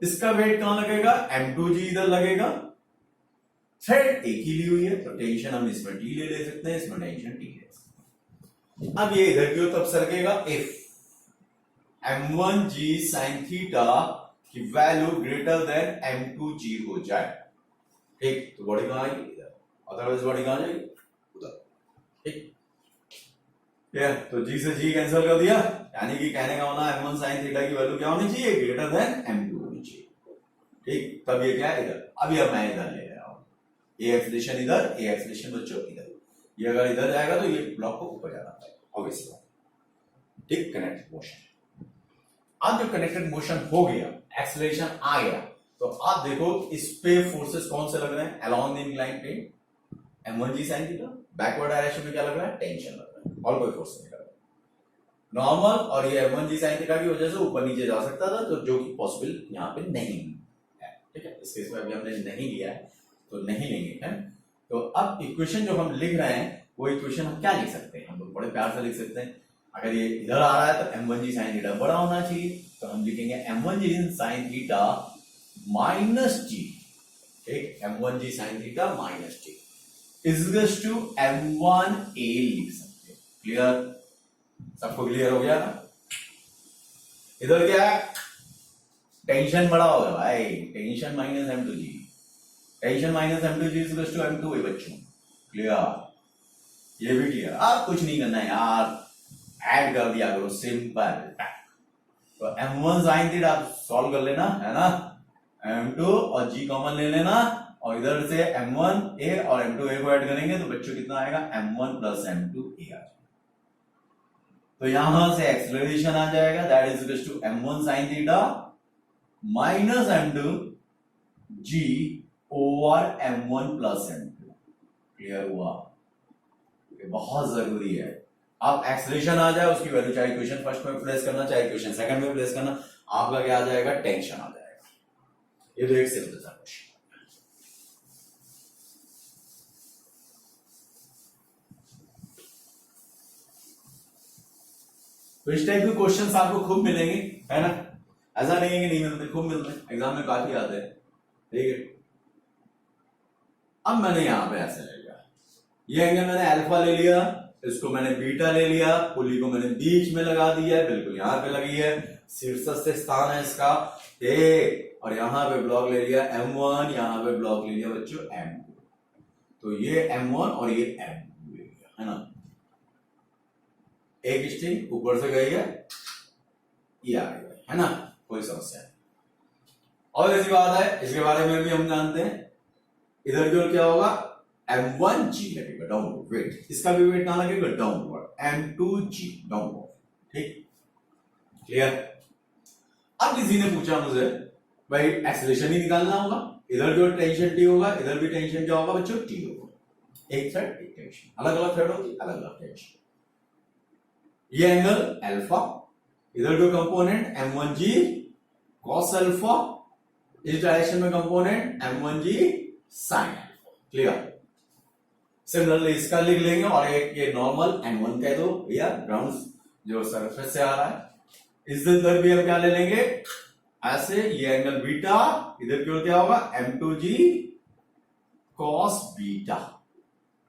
इसका वेट कहां लगेगा, m2g इधर लगेगा, थ्रेड एक ही ली हुई है तो टेंशन हम इसमें t ले सकते हैं, इसमें टेंशन t ले सकते हैं। अब ये इधर की ओर तब सरकेगा इफ m1g sin थीटा की वैल्यू ग्रेटर देन m2g हो जाए, ठीक, तो बॉडी कहां आएगी, इधर, अदरवाइज बॉडी कहां जाएगी, उधर, ठीक है। तो g से g कैंसिल कर दिया, यानी कि कहने का होना m1 sin थीटा की वैल्यू क्या होनी चाहिए, ग्रेटर देन m2 होनी चाहिए, ठीक। तब ये क्या है, इधर, अभी अब मैं इधर ले रहा हूं, ये एक्सेलरेशन इधर, ये एक्सेलरेशन बच्चों इधर, ये अगर इधर जाएगा तो ये ब्लॉक को ऊपर जाना है, ऑब्वियसली, ठीक, कनेक्टेड मोशन। अब जब कनेक्टेड मोशन हो गया, एक्सेलरेशन आ गया, तो आप देखो इस पे फोर्सेस कौन से लग रहे हैं, along the incline plane m1g sin theta, backward direction में क्या लग रहा है, टेंशन लग रहा है, और कोई फोर्स नहीं लग रहा है नॉर्मल, और ये m1g sin थीटा की वजह से ऊपर नीचे जा सकता था, तो जो कि पॉसिबल यहां पे नहीं है, ठीक है। इस केस में अभी हमने नहीं लिया है तो नहीं लेंगे, है। तो अब इक्वेशन जो हम लिख रहे हैं वो इक्वेशन हम क्या लिख सकते हैं, हम लोग बड़े प्यार से लिख सकते हैं। अगर ये इधर आ रहा है तो m1g sin थीटा बड़ा होना चाहिए, तो हम लिखेंगे m1g sin theta minus g, ठीक, m1g sin theta minus g is to m1a लिख सकते हैं। क्लियर, सबको क्लियर हो गया ना? इधर क्या है, टेंशन बड़ा होगा भाई, tension minus m2g, tension minus m2g is to m2a बच्चों। क्लियर, ये भी क्लियर। अब कुछ नहीं करना है यार, ऐड कर दिया करो, सिंपल। तो m1 sin थीटा आप सॉल्व कर लेना, है ना, m2 और g कॉमन ले लेना, और इधर से m1a और m2a को ऐड करेंगे तो बच्चों कितना आएगा, m1 प्लस m2a आ जाएगा। तो यहां से एक्सेलरेशन आ जाएगा, that is equal to m1 sin theta minus m2 g over m1 plus m2। Clear हुआ? ये बहुत जरूरी है। अब एक्सेलरेशन आ जाए, उसकी वैल्यू चाहे इक्वेशन फर्स्ट में प्लेस करना, चाहे इक्वेशन सेकंड में प्लेस करना, आपका क्या आ जाएगा, टेंशन आ जाएगा। ये तो एक सिंपल सा क्वेश्चन। तो इस टाइप के क्वेश्चंस आपको खूब मिलेंगे, है ना, ऐसा नहीं है कि नहीं मिलते, खूब मिलते हैं, एग्जाम में काफी आते हैं, ठीक है। अब मैंने यहां पे ऐसे ले लिया, ये एंगल मैंने अल्फा ले लिया, इसको मैंने बीटा ले लिया, पुली को मैंने बीच में लगा दिया है, बिल्कुल यहां पे लगी है, शीर्षस्थ स्थान है इसका, और यहां पे ब्लॉक ले लिया m1, यहां पे ब्लॉक ले लिया बच्चों m2, तो ये m1 और ये m2 ले लिया, है ना। एक स्ट्रिंग ऊपर से गई है, ये आ गई है ना, कोई समस्या नहीं। और ऐसी बात है, इसके बारे में भी हम जानते हैं, इधर की ओर क्या होगा, m1g लगेगा डाउनवर्ड वेट, इसका भी वेट कहां लगेगा, डाउनवर्ड, m2g डाउनवर्ड, ठीक, क्लियर। अब किसी ने पूछा मुझे, भाई एक्सेलरेशन ही निकालना होगा, इधर की ओर टेंशन t होगा, इधर भी टेंशन क्या होगा बच्चों, t होगा, एक थ्रेड एक टेंशन, अलग अलग थ्रेड होगी, अलग अलग टेंशन। ये एंगल अल्फा, इधर को कंपोनेंट m1g cos अल्फा, इस डायरेक्शन में component m1g sin alpha. Clear. Similarly इसका लिख लेंगे, और एक ये नॉर्मल m1 कह दो या ग्राउंड जो सरफेस से आ रहा है। इस तरफ भी हम क्या ले लेंगे, ऐसे ये एंगल बीटा, इधर की ओर क्या होगा m2g cos बीटा,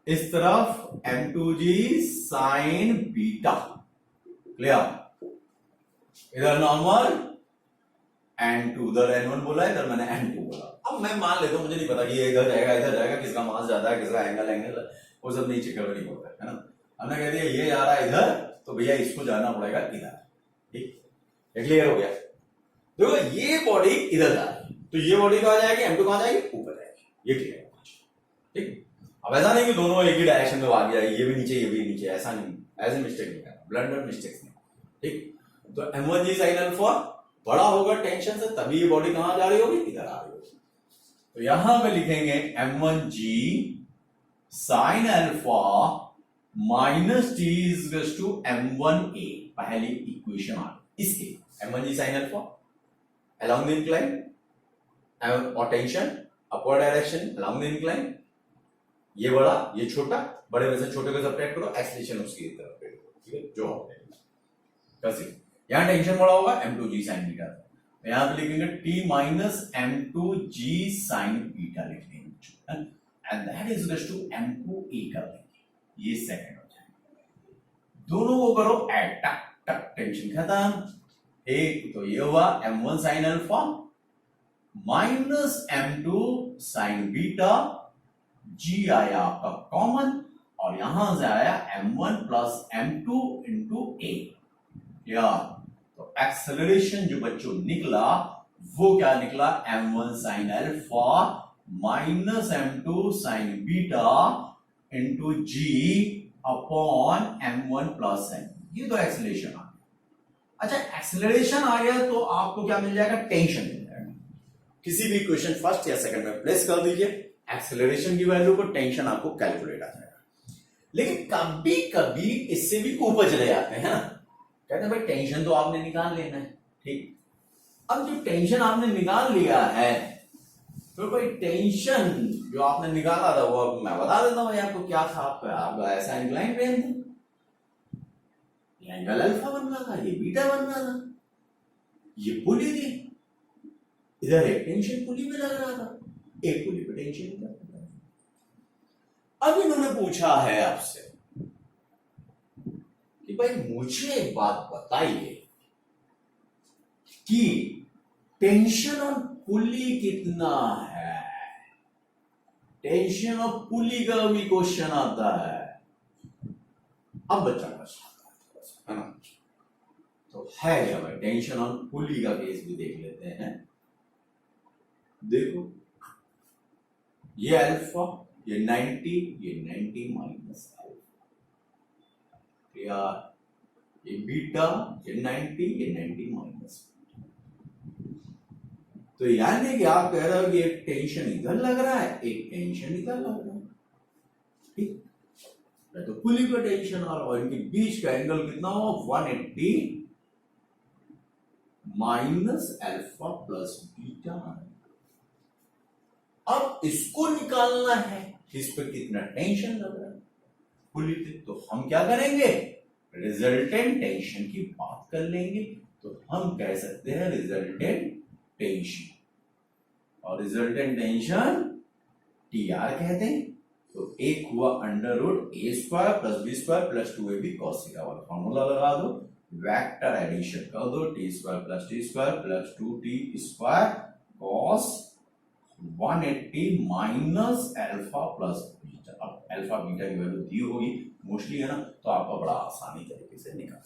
इस तरफ m2g sin बीटा। क्लियर? इधर नॉर्मल n2, उधर n1 बोला, इधर मैंने n2 बोला। अब मैं मान लेता हूं, मुझे नहीं पता कि ये इधर जाएगा, किसका मास ज्यादा है, किसका एंगल, वो सब नहीं चेक नहीं होता है ना। हमने कह दिया ये जा रहा है इधर, तो भैया इसको जाना पड़ेगा इधर। ठीक, क्लियर हो गया? देखो ये बॉडी इधर जा रही है, तो ये बॉडी कहां जाएगी, m2 कहां जाएगी, ऊपर जाएगी। ये क्लियर है? ठीक। अब ऐसा नहीं कि दोनों एक ही डायरेक्शन में भाग जाएगी, ये भी नीचे ये भी नीचे, ऐसा नहीं, ऐसे मिस्टेक नहीं करना, ब्लंडर मिस्टेक्स नहीं। ठीक, तो m1g sin अल्फा बड़ा होगा टेंशन से, तभी ये बॉडी कहां जा रही होगी, इधर आ रही होगी। तो यहां पे लिखेंगे m1g sin alpha minus T is to m1a, पहली इक्वेशन आ गई इसके। m1g sin alpha along the incline or tension upward direction along the incline, ये बड़ा ये छोटा, बड़े में से छोटे को सब्ट्रैक्ट करो, एक्सेलरेशन उसकी तरफ पे, ठीक है, जो कैसे यहां टेंशन बड़ा होगा m2g sin बीटा, यहां पे लिखेंगे t minus m2g sin beta लिख देंगे, and that is equal to m2a कर देंगे, ये सेकंड हो जाएगा। दोनों को करो ऐड, टक टक, टेंशन खत्म। एक तो ये हुआ m1 sin alpha minus m2 sin beta, g आया आपका कॉमन, और यहां से आया m1 plus m2 into a। यार तो एक्सेलरेशन जो बच्चों निकला वो क्या निकला, m1 sin alpha minus m2 sin beta into g upon m1 plus m, ये तो एक्सेलरेशन आ। अच्छा, एक्सेलरेशन आ गया तो आपको क्या मिल जाएगा, टेंशन मिल जाएगा। किसी भी इक्वेशन फर्स्ट या सेकंड में प्लेस कर दीजिए, एक्सेलरेशन की वैल्यू को, टेंशन आपको कैलकुलेट आ जाएगा। लेकिन कभी कभी इससे भी ऊपर चले जाते हैं ना, कहते हैं भाई टेंशन तो आपने निकाल लेना है। ठीक, अब जो टेंशन आपने निकाल लिया है, तो भाई टेंशन जो आपने निकाला था वो मैं बता देता हूं आपको क्या था। आपका ऐसा इंक्लाइन प्लेन था, एंगल अल्फा बन रहा था, ये बीटा बन रहा था, ये पुली थी, इधर एक टेंशन पुली में लग रहा था, एक पुली पे टेंशन लग रहा था। अब इन्होंने पूछा है आपसे कि भाई मुझे एक बात बताइए कि टेंशन ऑन पुली कितना है। टेंशन ऑन पुली का भी क्वेश्चन आता है। अब बच्चा क्वेश्चन है ना, तो है क्या भाई, टेंशन ऑन पुली का केस भी देख लेते हैं। देखो ये अल्फा, ये 90, ये 90 माइनस अल्फा, ये बीटा, ये 90, ये 90 माइनस। तो यानी कि आप कह रहे हो कि एक टेंशन इधर लग रहा है, एक टेंशन इधर लग रहा है। ठीक, तो पुली का टेंशन और इनके बीच का एंगल कितना हो, 180 माइनस अल्फा प्लस बीटा। अब इसको निकालना है, इस पर कितना टेंशन लग रहा है पुली पे, तो हम क्या करेंगे, रिजल्टेंट टेंशन की बात कर लेंगे। तो हम कह सकते हैं रिजल्टेंट टेंशन, और रिजल्टेंट टेंशन टीआर कहते हैं। तो एक हुआ under root A square plus B square plus 2ab cos theta वाला फॉर्मूला लगा दो, वेक्टर एडिशन कर दो, T square plus T square plus 2t square cos 180 minus alpha plus beta. अब अल्फा बीटा की वैल्यू दी होगी मोस्टली है ना, तो आपका बड़ा आसानी तरीके से निकाल